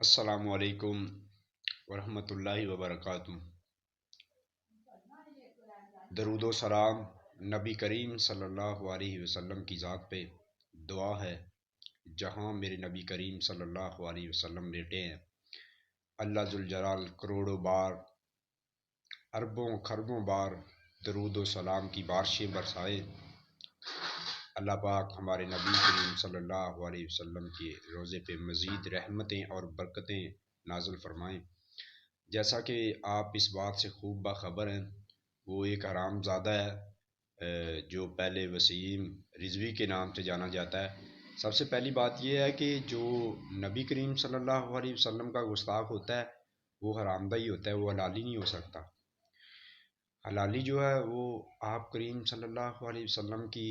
السلام علیکم ورحمۃ اللہ وبرکاتہ۔ درود و سلام نبی کریم صلی اللہ علیہ وسلم کی ذات پہ دعا ہے۔ جہاں میرے نبی کریم صلی اللہ علیہ وسلم لیٹے ہیں، اللہ ذوالجلال کروڑوں بار، اربوں خربوں بار درود و سلام کی بارشیں برسائے۔ اللہ پاک ہمارے نبی کریم صلی اللہ علیہ وسلم کے روزے پہ مزید رحمتیں اور برکتیں نازل فرمائیں۔ جیسا کہ آپ اس بات سے خوب باخبر ہیں، وہ ایک حرام زادہ ہے جو پہلے وسیم رضوی کے نام سے جانا جاتا ہے۔ سب سے پہلی بات یہ ہے کہ جو نبی کریم صلی اللہ علیہ وسلم کا گستاخ ہوتا ہے وہ حرام دہ ہی ہوتا ہے، وہ حلالی نہیں ہو سکتا۔ حلالی جو ہے وہ آپ کریم صلی اللہ علیہ وسلم کی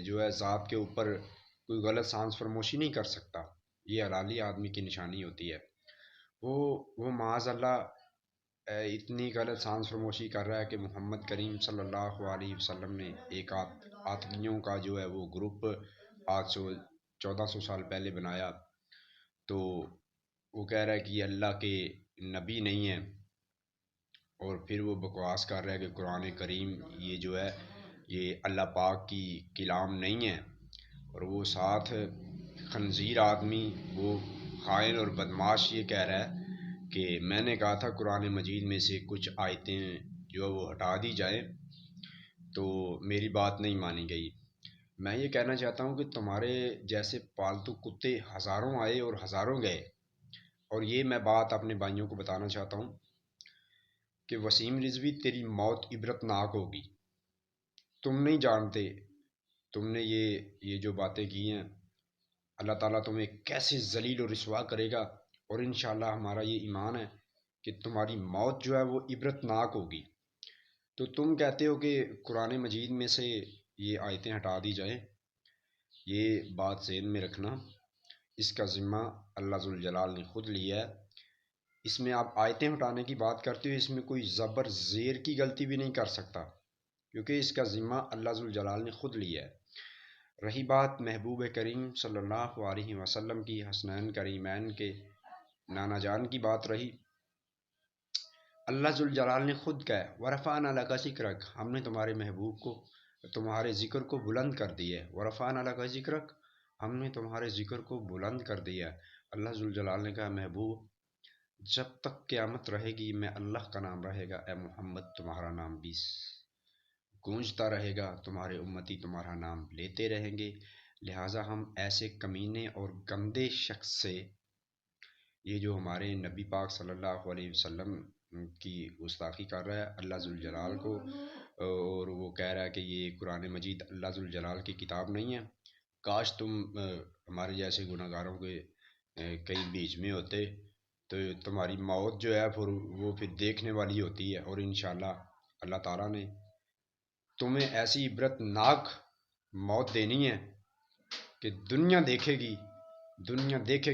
جو ہے ذات کے اوپر کوئی غلط سانس فرموشی نہیں کر سکتا، یہ حلالی آدمی کی نشانی ہوتی ہے۔ وہ معاذ اللہ اتنی غلط سانس فرموشی کر رہا ہے کہ محمد کریم صلی اللہ علیہ وسلم نے ایک آتکیوں کا جو ہے وہ گروپ 1400 سال پہلے بنایا، تو وہ کہہ رہا ہے کہ یہ اللہ کے نبی نہیں ہیں، اور پھر وہ بکواس کر رہا ہے کہ قرآن کریم یہ جو ہے یہ اللہ پاک کی کلام نہیں ہے، اور وہ ساتھ خنزیر آدمی، وہ خائن اور بدماش یہ کہہ رہا ہے کہ میں نے کہا تھا قرآن مجید میں سے کچھ آیتیں جو ہے وہ ہٹا دی جائیں، تو میری بات نہیں مانی گئی۔ میں یہ کہنا چاہتا ہوں کہ تمہارے جیسے پالتو کتے ہزاروں آئے اور ہزاروں گئے، اور یہ میں بات اپنے بھائیوں کو بتانا چاہتا ہوں کہ وسیم رضوی تیری موت عبرتناک ہوگی۔ تم نہیں جانتے، تم نے یہ جو باتیں کی ہیں، اللہ تعالیٰ تمہیں کیسے ذلیل و رسوا کرے گا، اور انشاءاللہ ہمارا یہ ایمان ہے کہ تمہاری موت جو ہے وہ عبرتناک ہوگی۔ تو تم کہتے ہو کہ قرآن مجید میں سے یہ آیتیں ہٹا دی جائیں، یہ بات ذہن میں رکھنا، اس کا ذمہ اللہ ذوالجلال نے خود لیا ہے۔ اس میں آپ آیتیں ہٹانے کی بات کرتے ہو، اس میں کوئی زبر زیر کی غلطی بھی نہیں کر سکتا، کیونکہ اس کا ذمہ اللہ ذوالجلال نے خود لیا ہے۔ رہی بات محبوب کریم صلی اللہ علیہ وسلم کی حسنین کریمین کے نانا جان کی بات رہی، اللہ ذوالجلال نے خود کہا وَرَفَعْنَا لَكَ ذِكْرَكَ، ہم نے تمہارے محبوب کو، تمہارے ذکر کو بلند کر دیا ہے۔ وَرَفَعْنَا لَكَ ذِكْرَكَ، ہم نے تمہارے ذکر کو بلند کر دیا ہے۔ اللہ ذوالجلال نے کہا محبوب جب تک قیامت رہے گی میں اللہ کا نام رہے گا، اے محمد تمہارا نام بھی گونجتا رہے گا، تمہارے امتی تمہارا نام لیتے رہیں گے، لہٰذا ہم ایسے کمینے اور گندے شخص سے، یہ جو ہمارے نبی پاک صلی اللہ علیہ وسلم کی گستاخی کر رہا ہے اللہ ذوالجلال کو، اور وہ کہہ رہا ہے کہ یہ قرآن مجید اللہ ذوالجلال کی کتاب نہیں ہے، کاش تم ہمارے جیسے گناہ گاروں کے کئی بیچ میں ہوتے، تو تمہاری موت جو ہے وہ پھر دیکھنے والی ہوتی ہے، اور انشاءاللہ اللہ تعالیٰ نے تمہیں ایسی عبرتناک موت دینی ہے کہ دنیا دیکھے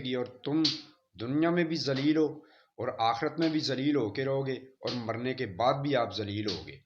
گی اور تم دنیا میں بھی ذلیل ہو اور آخرت میں بھی ذلیل ہو کے رہو گے، اور مرنے کے بعد بھی آپ ذلیل ہوگے۔